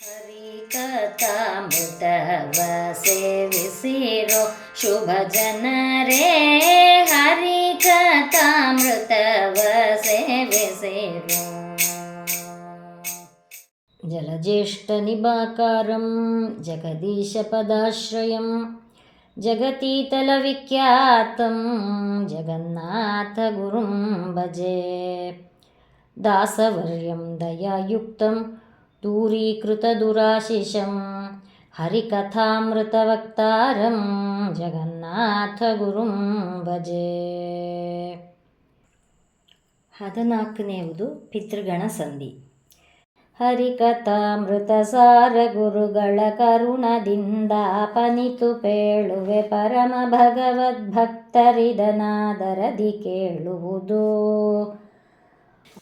ಹರಿಕಥಾಮೃತವ ಸೇವಿಸಿರೋ ಶುಭ ಜನರೇ, ಹರಿಕಥಾಮೃತವ ಸೇವಿಸಿರೋ. ಜಲಜ್ಯೇಷ್ಠ ನಿಭಾಕಾರಂ ಜಗದೀಶ ಪದಾಶ್ರಯಂ ಜಗತೀತಲ ವಿಖ್ಯಾತಂ ಜಗನ್ನಾಥ ಗುರುಂ ಭಜೆ. ದಾಸವರ್ಯಂ ದಯಾಯುಕ್ತಂ ದೂರೀಕೃತ ದುರಾಶಿಷಂ ಹರಿಕಥಾಮೃತವಕ್ತಾರಂ ಜಗನ್ನಾಥ ಗುರುಂ ಭಜೆ. 14ನೇವುದು ಪಿತೃಗಣ ಸಂಧಿ. ಹರಿಕಥಾಮೃತ ಸಾರ ಗುರುಗಳ ಕರುಣದಿಂದಾಪನಿತು ಪೇಳುವೆ ಪರಮ ಭಗವದ್ಭಕ್ತರಿದನಾದರದಿ ಕೇಳುವುದು.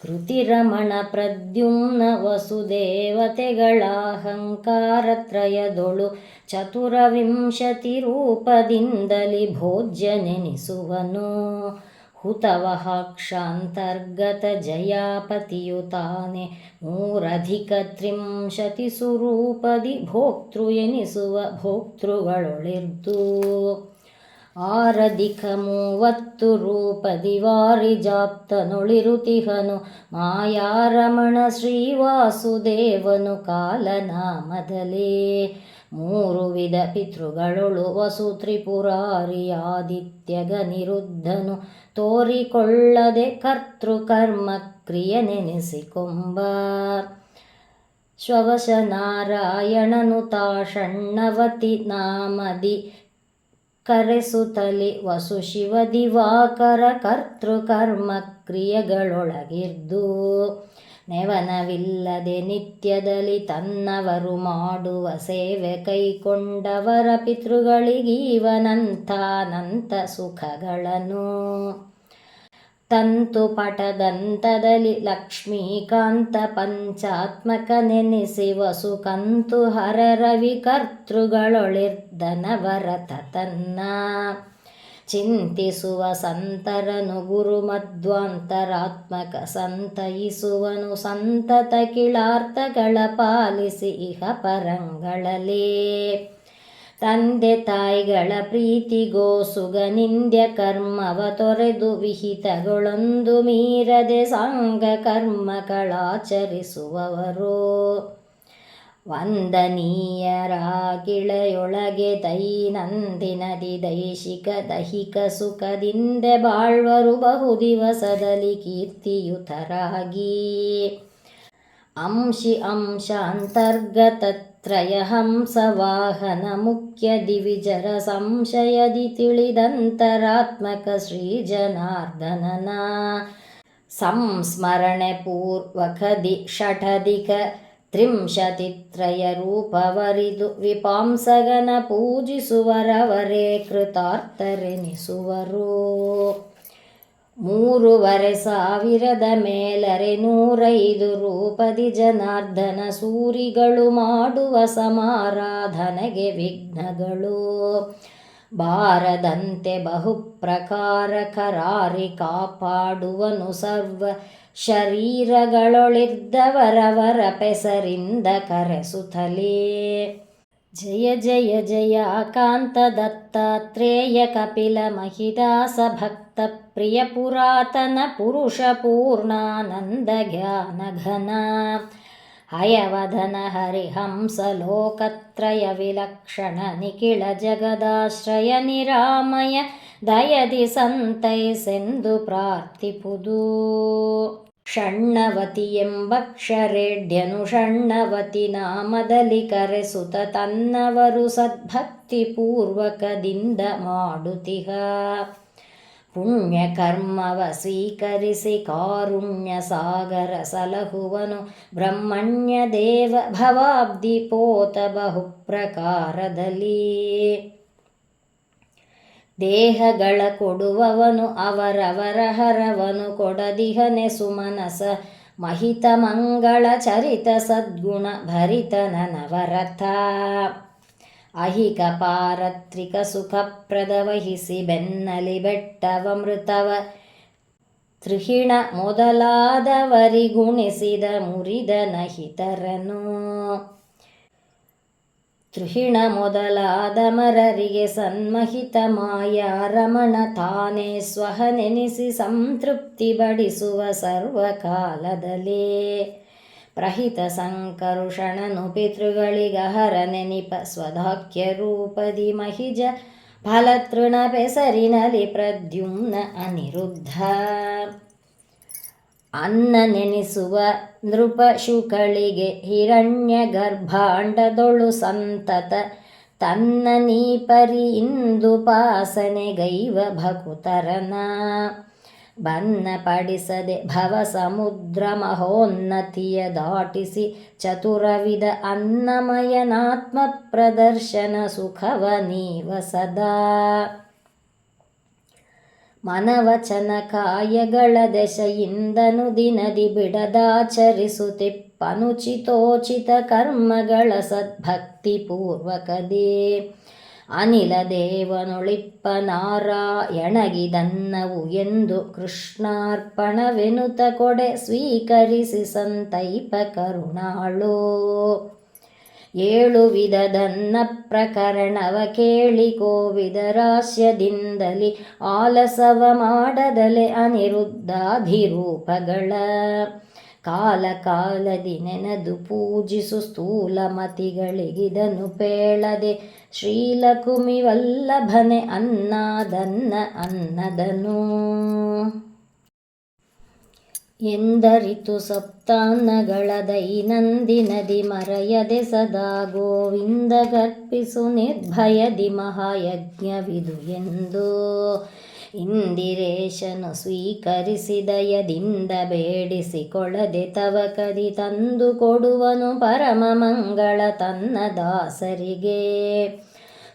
ಕೃತಿರಮಣ ಪ್ರದ್ಯುಮ್ನ ವಸುದೇವತೆಗಳಹಂಕಾರತ್ರಯದೊಳು ಚತುರವಿಂಶತಿ ರೂಪದಿಂದಲಿ ಭೋಜ್ಯನೆನಿಸುವನು. ಹುತವಹಾಕ್ಷಾಂತರ್ಗತ ಜಯಾಪತಿಯು ತಾನೆ ಮೂರಧಿಕ ತ್ರಿಂಶತಿ ಸುರೂಪದಿ ಭೋಕ್ತೃ ಎನಿಸುವ ಭೋಕ್ತೃಗಳೊಳಿರ್ದು. ಆರಧಿಕ 30 ರೂಪದಿ ವಾರಿಜಾಪ್ತನೊಳಿರುತಿಹನು ಮಾಯಾರಮಣ ಶ್ರೀವಾಸುದೇವನು ಕಾಲನಾಮದಲೇ. 3 ವಿಧ ಪಿತೃಗಳೊಳು ವಸು ತ್ರಿಪುರಾರಿಯಾದಿತ್ಯಗ ನಿರುದ್ಧನು ತೋರಿಕೊಳ್ಳದೆ ಕರ್ತೃಕರ್ಮ ಕ್ರಿಯ ನೆನೆಸಿಕೊಂಬ. ಶ್ವವಶ ನಾರಾಯಣನು ತಾಷಣ್ಣವತಿ ನಾಮದಿ ಕರೆಸುತ್ತಲಿ ವಸು ಶಿವ ದಿವಾಕರ ಕರ್ತೃಕರ್ಮ ಕ್ರಿಯೆಗಳೊಳಗಿರ್ದು. ನೆವನವಿಲ್ಲದೆ ನಿತ್ಯದಲ್ಲಿ ತನ್ನವರು ಮಾಡುವ ಸೇವೆ ಕೈಕೊಂಡವರ ಪಿತೃಗಳಿಗೀವನಂತಾನಂತ ಸುಖಗಳನ್ನು. ತಂತು ಪಟದಂತದಲ್ಲಿ ಲಕ್ಷ್ಮೀಕಾಂತ ಪಂಚಾತ್ಮಕ ನೆನೆಸಿ ವಸು ಕಂತು ಹರ ರವಿ ಕರ್ತೃಗಳೊಳಿರ್ದನವರತ ತನ್ನ. ಚಿಂತಿಸುವ ಸಂತರನು ಗುರು ಮಧ್ವಾಂತರಾತ್ಮಕ ಸಂತೈಸುವನು ಸಂತತ ಕಿಳಾರ್ಥಗಳ ಪಾಲಿಸಿ ಇಹ ಪರಂಗಳಲೇ. ತಂದೆ ತಾಯಿಗಳ ಪ್ರೀತಿಗೋಸುಗ ನಿಂದ್ಯ ಕರ್ಮವ ತೊರೆದು ವಿಹಿತಗಳೊಂದು ಮೀರದೆ ಸಾಂಗ ಕರ್ಮಗಳಾಚರಿಸುವವರು. ವಂದನೀಯರಾಗಿಳೆಯೊಳಗೆ ದೈನಂದಿನದಿ ದೈಶಿಕ ದೈಹಿಕ ಸುಖದಿಂದೆ ಬಾಳ್ವರು ಬಹುದಿವಸದಲ್ಲಿ ಕೀರ್ತಿಯುತರಾಗಿ. ಅಂಶಿ ಅಂಶಾಂತರ್ಗತತ್ರಯ ಹಂಸವಾಹನ ಮುಖ್ಯ ದಿವಿಜರ ಸಂಶಯದಿ ತಿಳಿದಂತರಾತ್ಮಕ ಶ್ರೀ ಜನಾರ್ದನನ ಸಂಸ್ಮರಣೆ ಪೂರ್ವಕದಿ ಷಠಧಿಕ ತ್ರಿಂಶತಿತ್ರಯ ರೂಪವರಿದು ವಿಪಾಂಸಗನ ಪೂಜಿಸುವರವರೇ ಕೃತಾರ್ಥರೆನಿಸುವರು. 3,500 ಮೇಲರೆ 105 ರೂಪದಿ ಜನಾರ್ದನ ಸೂರಿಗಳು ಮಾಡುವ ಸಮಾರಾಧನೆಗೆ ವಿಘ್ನಗಳು ಬಾರದಂತೆ ಬಹುಪ್ರಕಾರ ಕರಾರಿ ಕಾಪಾಡುವನು ಸರ್ವ ಶರೀರಗಳೊಳಿದ್ದವರವರ ಪೆಸರಿಂದ ಕರೆಸುತ್ತಲೇ. ಜಯ ಜಯ ಜಯ ಕಾಂತ ದತ್ತಾತ್ರೇಯ ಕಪಿಲ ಮಹಿದಾಸ ಭಕ್ತ ಪ್ರಿಯ ಪುರಾತನ ಪುರುಷ ಪೂರ್ಣಾನಂದ ಜ್ಞಾನ ಘನ. ಹಯವಧನ ಹರಿಹಂಸ ಲೋಕತ್ರಯ ವಿಲಕ್ಷಣ ನಿಖಿಳ ಜಗದಾಶ್ರಯ ನಿರಾಮಯ ದಯದಿ ಸಂತೈಸೆಂದು ಪ್ರಾರ್ಥಿಪುದು. ಷಣ್ಣವತಿ ಎಂಬಕ್ಷರೇಢ್ಯನು ಷಣ್ಣವತಿ ನಾಮದಲ್ಲಿ ಕರೆಸುತ್ತ ತನ್ನವರು ಸದ್ಭಕ್ತಿ ಪೂರ್ವಕದಿಂದ ಮಾಡುತ್ತಿಹ. ಪುಣ್ಯಕರ್ಮವ ಸ್ವೀಕರಿಸಿ ಕಾರುಣ್ಯ ಸಾಗರ ಸಲಹುವನು ಬ್ರಹ್ಮಣ್ಯ ದೇವ ಭವಾಬ್ದಿ ಪೋತ ಬಹುಪ್ರಕಾರದಲ್ಲಿ. ದೇಹಗಳ ಕೊಡುವವನು ಅವರವರ ಹರವನು ಕೊಡದಿಹನೆ ಸುಮನಸ ಮಹಿತ ಮಂಗಳ ಚರಿತ ಸದ್ಗುಣ ಭರಿತನವರಥ. ಅಹಿಕ ಪಾರತ್ರಿಕ ಸುಖಪ್ರದ ವಹಿಸಿ ಬೆನ್ನಲಿ ಬೆಟ್ಟವ ಮೃತವ ತ್ರಿಹಿಣ ಮೊದಲಾದವರಿಗುಣಿಸಿದ ಮುರಿದ ನಹಿತರನು. ತೃಹಿಣ ಮೊದಲಾದ ಮರರಿಗೆ ಸನ್ಮಹಿತ ಮಾಯಾ ರಮಣ ತಾನೇ ಸ್ವಹ ನೆನೆಸಿ ಸಂತೃಪ್ತಿ ಬಡಿಸುವ ಸರ್ವಕಾಲದಲ್ಲೇ ಪ್ರಹಿತ ಸಂಕರುಷಣನು ಪಿತೃಗಳಿಗಹರ ನೆನಿಪ ಸ್ವಧಾಕ್ಯ ರೂಪದಿ ಮಹಿಜ ಫಲತೃಣ ಪೆಸರಿನಲಿ ಪ್ರದ್ಯುಮ್ನ ಅನಿರುದ್ಧ ಅನ್ನ ನೆನೆಸುವ ನೃಪ ಶುಕಳಿಗೆ ಹಿರಣ್ಯ ಗರ್ಭಾಂಡದೊಳು ಸಂತತ ತನ್ನ ನೀಪರಿ ಇಂದುಪಾಸನೆಗೈವ ಭಕುತರನ ಬನ್ನಪಡಿಸದೆ ಭವ ಸಮುದ್ರ ಮಹೋನ್ನತಿಯ ದಾಟಿಸಿ ಚತುರವಿಧ ಅನ್ನಮಯನಾತ್ಮ ಪ್ರದರ್ಶನ ಸುಖವ ನೀವ ಸದಾ ಮನವಚನ ಕಾಯಗಳ ದೆಸೆಯಿಂದನು ದಿನದಿ ಬಿಡದಾಚರಿಸುತ್ತಿಪ್ಪನುಚಿತೋಚಿತ ಕರ್ಮಗಳ ಸದ್ಭಕ್ತಿ ಪೂರ್ವಕದೇ ಅನಿಲ ದೇವನೊಳಿಪ್ಪ ನಾರಾಯಣಗಿದನ್ನವು ಎಂದು ಕೃಷ್ಣಾರ್ಪಣವೆನುತ ಕೊಡೆ ಸ್ವೀಕರಿಸಿ ಸಂತೈಪ ಕರುಣಾಳೋ 7 ವಿಧದನ್ನ ಪ್ರಕರಣವ ಕೇಳಿ ಕೋವಿದರಾಸ್ಯದಿಂದಲಿ ಆಲಸವ ಮಾಡದಲೆ ಅನಿರುದ್ಧಾಧಿರೂಪಗಳ ಕಾಲ ಕಾಲದಿ ನೆನೆದು ಪೂಜಿಸು ಸ್ಥೂಲಮತಿಗಳಿಗಿದನು ಪೇಳದೆ ಶ್ರೀಲಕುಮಿ ವಲ್ಲಭನೆ ಅನ್ನದನ್ನ ಅನ್ನದನು ಎಂದರಿತು ಸಪ್ತಾನ್ನಗಳ ದೈನಂದಿನದಿ ಮರೆಯದೆ ಸದಾ ಗೋವಿಂದ ಗರ್ಪಿಸು ನಿರ್ಭಯದಿ ಮಹಾಯಜ್ಞವಿದು ಎಂದು ಇಂದಿರೇಶನು ಸ್ವೀಕರಿಸಿದ ಯದಿಂದ ಬೇಡಿಸಿಕೊಳ್ಳದೆ ತವಕದಿ ತಂದು ಕೊಡುವನು ಪರಮ ಮಂಗಳ ತನ್ನ ದಾಸರಿಗೆ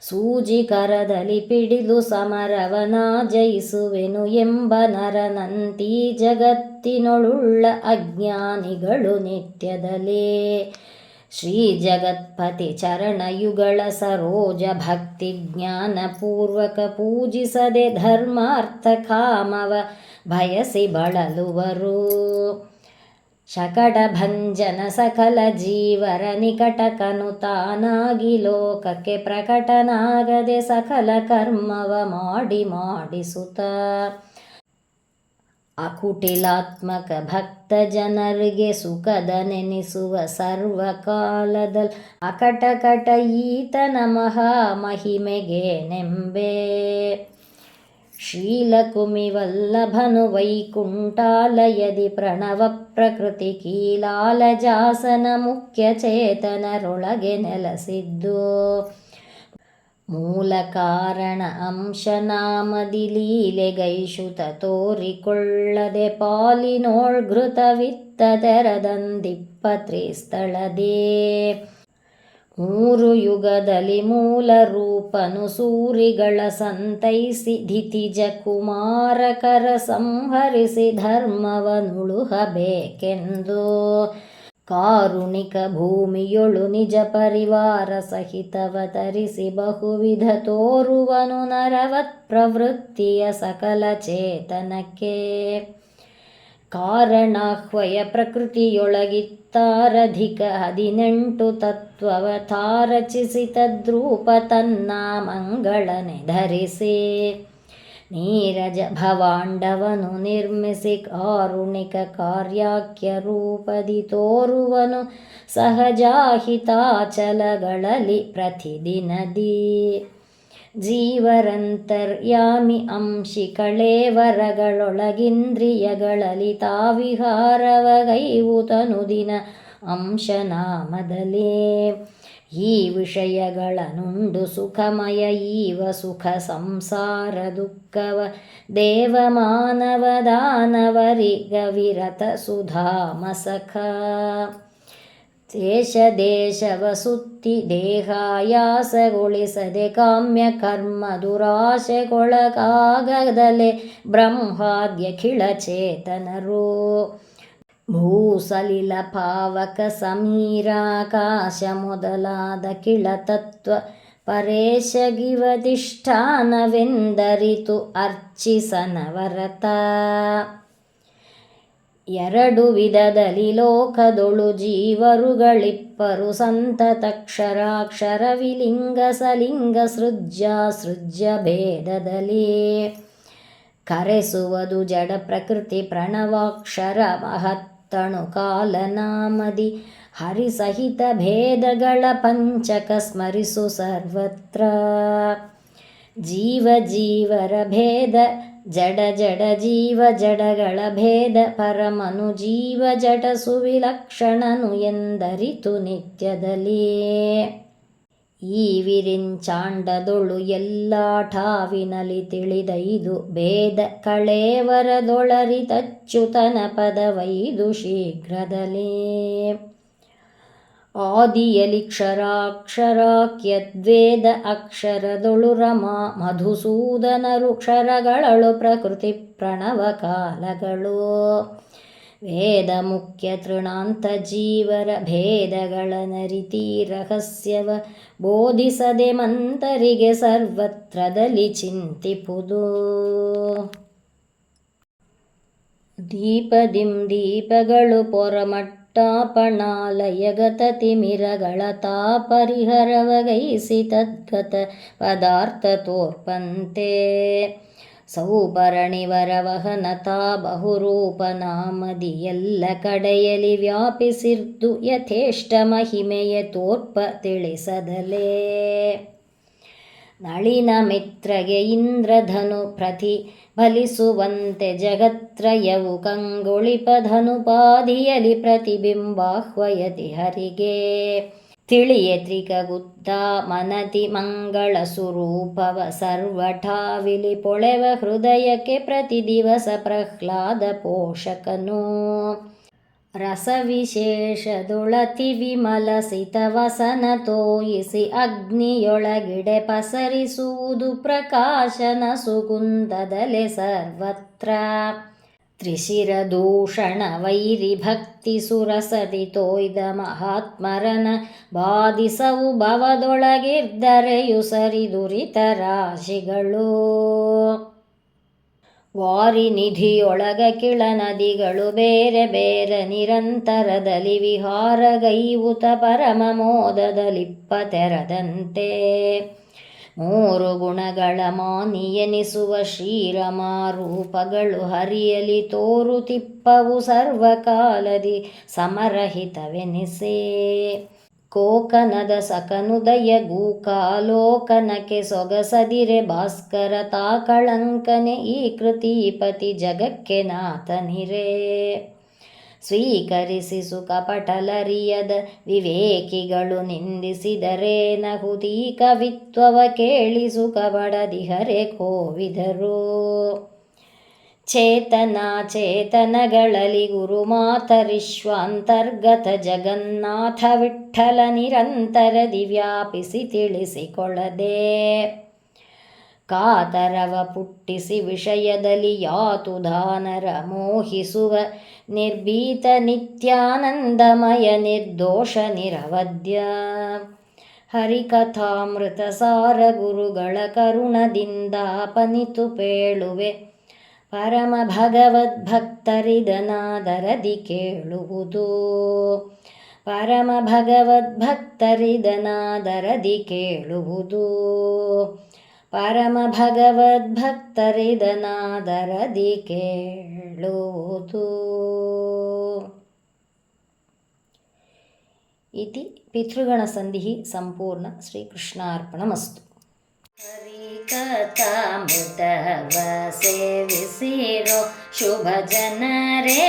ಸೂಜಿ ಕರದಲ್ಲಿ ಪಿಡಿದು ಸಮರವನ ಜಯಿಸುವೆನು ಎಂಬ ನರನಂತೀ ಜಗತ್ತಿನೊಳುಳ್ಳ ಅಜ್ಞಾನಿಗಳು ನಿತ್ಯದಲೇ ಶ್ರೀ ಜಗತ್ಪತಿ ಚರಣಯುಗಳ ಸರೋಜ ಭಕ್ತಿ ಜ್ಞಾನ ಪೂರ್ವಕ ಪೂಜಿಸದೆ ಧರ್ಮಾರ್ಥ ಕಾಮವ ಬಯಸಿ ಬಳಲುವರು ಶಕಟ ಭಂಜನ ಸಕಲ ಜೀವರ ನಿಕಟಕನು ತಾನಾಗಿ ಲೋಕಕ್ಕೆ ಪ್ರಕಟನಾಗದೆ ಸಕಲ ಕರ್ಮವ ಮಾಡಿಸುತ್ತ ಅಕುಟಿಲಾತ್ಮಕ ಭಕ್ತ ಜನರಿಗೆ ಸುಖದ ನೆನೆಸುವ ಸರ್ವಕಾಲದಲ್ಲಿ ಅಕಟಕಟ ಈತನ ಮಹಾ ಮಹಿಮೆಗೆ ನೆಂಬೆ ಶ್ರೀಲಕುಮಿ ವಲ್ಲಭನು ವೈಕುಂಠಾಲಯದಿ ಪ್ರಣವ ಪ್ರಕೃತಿ ಕೀಲಾಲಜಾಸನ ಮುಖ್ಯ ಚೇತನರೊಳಗೆ ನೆಲೆಸಿದ್ದು ಮೂಲ ಕಾರಣ ಅಂಶನಾಮದಿ ಲೀಲೆಗೈಶುತ ತೋರಿಕೊಳ್ಳದೆ ಪಾಲಿನೋಳ್ಘೃತವಿತ್ತ ತೆರದಂದಿಪ್ಪತ್ರಿ ಸ್ಥಳದೇ 3 ಯುಗದಲ್ಲಿ ಮೂಲ ರೂಪನು ಸೂರಿಗಳ ಸಂತೈಸಿ ಧಿತಿಜ ಕುಮಾರಕರ ಸಂಹರಿಸಿ ಧರ್ಮವನುಳುಹಬೇಕೆಂದು ಕಾರುಣಿಕ ಭೂಮಿಯೊಳು ನಿಜ ಪರಿವಾರ ಸಹಿತವತರಿಸಿ ಬಹುವಿಧ ತೋರುವನು ನರವತ್ ಪ್ರವೃತ್ತಿಯ ಸಕಲ ಚೇತನಕ್ಕೆ ಕಾರಣಾಹ್ವಯ ಪ್ರಕೃತಿಯೊಳಗಿತ್ತಾರಧಿಕ 18 ತತ್ವವ ತಾರಚಿಸಿ ತದ್ರೂಪ ತನ್ನ ಮಂಗಳನೆ ಧರಿಸಿ ನೀರಜ ಭವಾಂಡವನು ನಿರ್ಮಿಸಿ ಕಾರುಣಿಕ ಕಾರ್ಯಾಖ್ಯ ರೂಪದಿ ತೋರುವನು ಸಹಜಾಹಿತಾಚಲಗಳಲ್ಲಿ ಪ್ರತಿದಿನದಿ ಜೀವರಂತರ್ಯಾಮಿ ಅಂಶಿ ಕಳೇವರಗಳೊಳಗಿಂದ್ರಿಯಗಳಲ್ಲಿ ತಾವಿಹಾರವಗೈವುತನುದಿನ ಅಂಶನಾಮದಲೇ ಈ ವಿಷಯಗಳನುಂಡು ಸುಖಮಯ ಈವ ಸುಖ ಸಂಸಾರ ದುಃಖವ ದೇವಮಾನವ ದಾನವರಿಗವಿರತ ಸುಧಾಮಸಖ ದೇಶ ದೇಶವ ಸುತ್ತಿ ದೇಹಾಯಾಸಗೊಳಿಸದೆ ಕಾಮ್ಯ ಕರ್ಮ ದುರಾಶೆಗೊಳಗಾಗದಲೆ ಬ್ರಹ್ಮಾದ್ಯಖಿಳ ಚೇತನರು ಭೂಸಲಿಲ ಪಾವಕ ಸಮೀರಾಕಾಶ ಮೊದಲಾದ ಕಿಳತತ್ವ ಪರೇಶಗಿವಧಿಷ್ಠಾನವೆಂದರಿತು ಅರ್ಚಿಸನವರತ ಎರಡು ವಿಧದಲ್ಲಿ ಲೋಕದೊಳು ಜೀವರುಗಳಿಪ್ಪರು ಸಂತತಕ್ಷರಾಕ್ಷರ ವಿಲಿಂಗ ಸಲಿಂಗ ಸೃಜ್ಯ ಭೇದದಲ್ಲಿ ಕರೆಸುವುದು ಜಡ ಪ್ರಕೃತಿ ಪ್ರಣವಾಕ್ಷರ ಮಹತ್ತಣು ಕಾಲನಾಮದಿ ಹರಿಸಹಿತ ಭೇದಗಳ ಪಂಚಕ ಸ್ಮರಿಸು ಸರ್ವತ್ರ ಜೀವರ ಭೇದ ಜಡ ಜೀವ ಜಡಗಳ ಭೇದ ಪರಮನು ಜೀವ ಜಡ ಸುವಿಲಕ್ಷಣನು ಎಂದರಿತು ನಿತ್ಯದಲ್ಲಿ ಈ ವಿರಿಂಚಾಂಡದೊಳು ಎಲ್ಲ ಠಾವಿನಲಿ ತಿಳಿದೈದು ಭೇದ ಕಳೇವರದೊಳರಿತಚ್ಯುತನ ಪದವೈದು ಶೀಘ್ರದಲೇ ಆದಿಯಲಿ ಕ್ಷರಾಕ್ಷರಾಖ್ಯದ್ವೇದ ಅಕ್ಷರದೊಳು ರಮಾ ಮಧುಸೂದನರು ಕ್ಷರಗಳಳು ಪ್ರಕೃತಿ ಪ್ರಣವ ಕಾಲಗಳು ವೇದ ಮುಖ್ಯ ತೃಣಾಂತ ಜೀವರ ಭೇದಗಳ ನರಿತಿ ರಹಸ್ಯವ ಬೋಧಿಸದೆ ಮಂತರಿಗೆ ಸರ್ವತ್ರದಲ್ಲಿ ಚಿಂತಿಪುದು ದೀಪಗಳು ಪೊರಮಟ್ಟಾಪಣಾಲಯಗತ ತಿಮಿರಗಳ ತಾಪರಿಹರವಗೈಸಿ ತದ್ಗತ ಪದಾರ್ಥ ತೋರ್ಪಂತೆ ಸೌಪರಣಿವರವಹನತಾ ಬಹುರೂಪನಾಮದಿ ಎಲ್ಲ ಕಡೆಯಲಿ ವ್ಯಾಪಿಸಿರ್ದು ಯಥೇಷ್ಟ ಮಹಿಮೆಯ ತೋರ್ಪ ತಿಳಿಸದಲೇ ನಳಿನ ಮಿತ್ರಗೆ ಇಂದ್ರಧನು ಪ್ರತಿಫಲಿಸುವಂತೆ ಜಗತ್ರಯವು ಕಂಗೊಳಿಪಧನುಪಾದಿಯಲಿ ಪ್ರತಿಬಿಂಬಾಹ್ವಯತಿ ಹರಿಗೆ ತಿಳಿಯ ತ್ರಿಕಗುತ್ತ ಮನತಿ ಮಂಗಳ ಸ್ವರೂಪವ ಸರ್ವಠಾವಿಲಿ ಪೊಳೆವ ಹೃದಯಕ್ಕೆ ಪ್ರತಿ ದಿವಸ ಪ್ರಹ್ಲಾದ ಪೋಷಕನು ರಸವಿಶೇಷದೊಳತಿ ವಿಮಲಸಿತ ವಸನ ತೋಯಿಸಿ ಅಗ್ನಿಯೊಳಗಿಡೆ ಪಸರಿಸುವುದು ಪ್ರಕಾಶನ ಸುಗುಂದದಲೆ ಸರ್ವತ್ರ ತ್ರಿಶಿರದೂಷಣ ವೈರಿ ಭಕ್ತಿ ಸುರಸದಿ ತೋಯ್ದ ಮಹಾತ್ಮರನ ಬಾಧಿಸವು ಭವದೊಳಗಿರ್ದರೆಯು ಸರಿದುರಿತ ರಾಶಿಗಳು ವಾರಿ ನಿಧಿಯೊಳಗ ಕಿಳ ನದಿಗಳು ಬೇರೆ ಬೇರೆ ನಿರಂತರದಲ್ಲಿ ವಿಹಾರಗೈವುತ ಪರಮ ಮೋದದಲಿಪ್ಪ ತೆರದಂತೆ ಮೂರು ಗುಣಗಳ ಮಾನಿಯೆನಿಸುವ ಶ್ರೀರಮಾರೂಪಗಳು ಹರಿಯಲಿ ತೋರುತಿಪ್ಪವು ಸರ್ವಕಾಲದಿ ಸಮರಹಿತವೆನಿಸೇ ಕೋಕನದ ಸಕನುದಯ ಗೂಕಾಲೋಕನಕ್ಕೆ ಸೊಗಸದಿರೆ ಭಾಸ್ಕರ ತಾಕಳಂಕನೆ ಈ ಕೃತಿಪತಿ ಜಗಕ್ಕೆ ನಾಥನಿರೇ ಸ್ವೀಕರಿಸಿ ಸುಖಪಟಲರಿಯದ ವಿವೇಕಿಗಳು ನಿಂದಿಸಿದರೆ ನಹುತಿ ಕವಿತ್ವವ ಕೇಳಿ ಸುಖಬಡದಿಹರೆ ಕೋವಿದರು ಚೇತನಗಳಲ್ಲಿ ಗುರುಮಾತರಿಶ್ವಾಂತರ್ಗತ ಜಗನ್ನಾಥ ವಿಠ್ಠಲ ನಿರಂತರದಿ ವ್ಯಾಪಿಸಿ ತಿಳಿಸಿಕೊಳ್ಳದೆ ಕಾತರವ ಪುಟ್ಟಿಸಿ ವಿಷಯದಲ್ಲಿ ಯಾತುಧಾನರ ಮೋಹಿಸುವ ನಿರ್ಭೀತ ನಿತ್ಯಾನಂದಮಯ ನಿರ್ದೋಷ ನಿರವದ್ಯ ಹರಿಕಥಾಮೃತ ಸಾರ ಗುರುಗಳ ಕರುಣದಿಂದ ಪನಿತು ಪೇಳುವೆ ಪರಮ ಭಗವದ್ಭಕ್ತರಿದನಾದರದಿ ಕೇಳುವುದು ಪರಮ ಭಗವದ್ಭಕ್ತರಿದನಾದರದಿ ಕೇಳುವುದು ಪರಮ ಭಗವದ್ಭಕ್ತರಿದನಾದರದಿ ಕೇಳುವುದು ಇತಿ ಪಿತೃಗಣಸಂಧಿಃ ಸಂಪೂರ್ಣ ಶ್ರೀಕೃಷ್ಣಾರ್ಪಣಮಸ್ತು. ಹರಿಕಥಾಮೃತವ ಸೇವಿಸಿರೋ ಶುಭ ಜನರೇ